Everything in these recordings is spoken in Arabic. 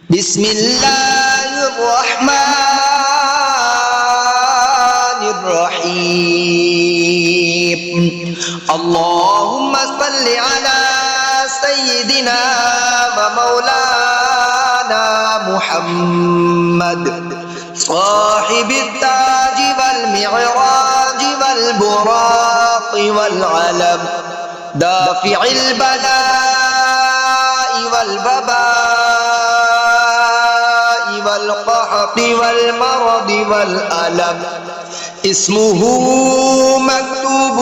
بسم الله الرحمن الرحيم اللهم صل على سيدنا ومولانا محمد صاحب التاج والمعراج والبراق والعلم دافع البلاء والوباء والقحط والمرض والألم اسمه مكتوب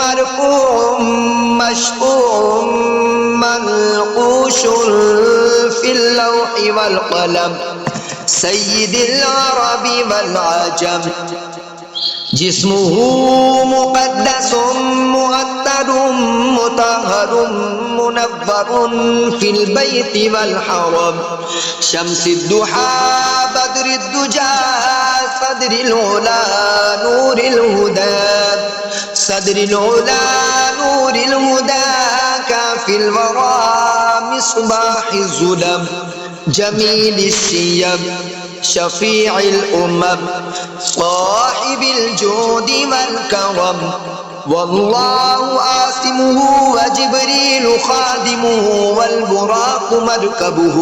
مرفوع مشفوع منقوش في اللوح والقلم سيد العرب والعجم جسمه مقدس مؤطر مطهر منور في البيت والحرم شمس الضحى بدر الدجى صدر العلا نور الهدى صدر العلا نور الهدى كافي الورى مصباح الظلم جميل الشيم شفيع الأمم صاحب الجود والكرم والله عاصمه وجبريل خادمه والبراق مركبه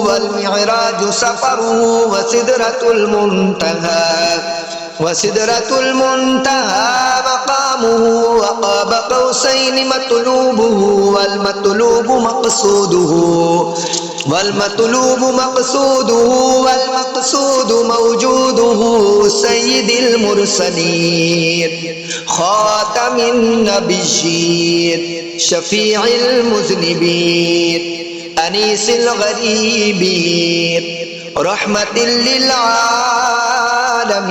والمعراج سفره وسدرة المنتهى مقامه وقاب قوسين مطلوبه والمقصود موجوده سيد المرسلين خاتم النبيين شفيع المذنبين أنيس الغريبين رحمة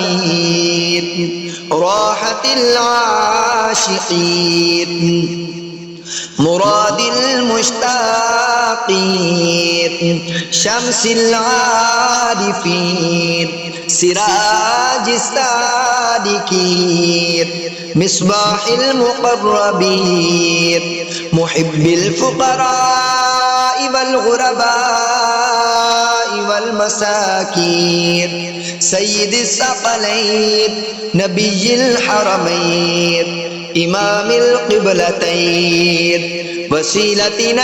للعالمين راحة العاشقين مراد المشتاقين شمس العارفين سراج السالكين مصباح المقربين محب الفقراء والغرباء والمساكين سيد الثقلين نبي الحرمين إمام القبلتين وسيلتنا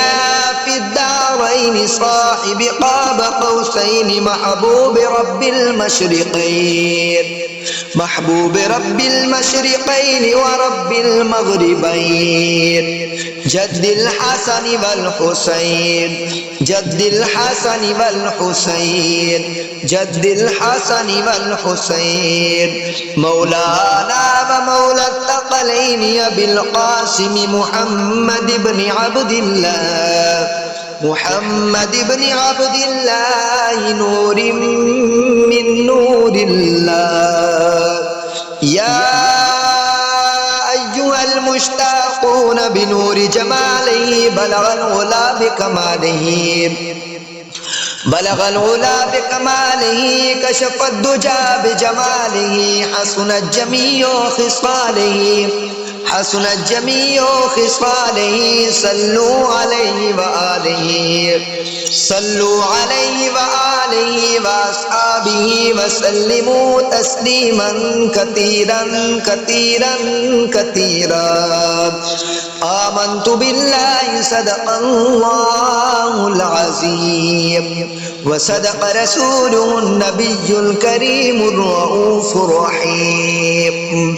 في الدارين صاحب قاب قوسين محبوب رب المشرقين ورب المغربين جد الحسن والحسين مولانا ومولى الثقلين أبي القاسم محمد بن عبد الله نور من نور الله يا أيها المشتاقون بنور جماله بلغ العلا بكماله كشف الدجى بجماله حسنت جميع خصاله صلوا عليه وآله وأصحابه وسلموا تسليما كثيرا آمنت بالله صدق الله العظيم وصدق رسوله النبي الكريم الرؤوف الرحيم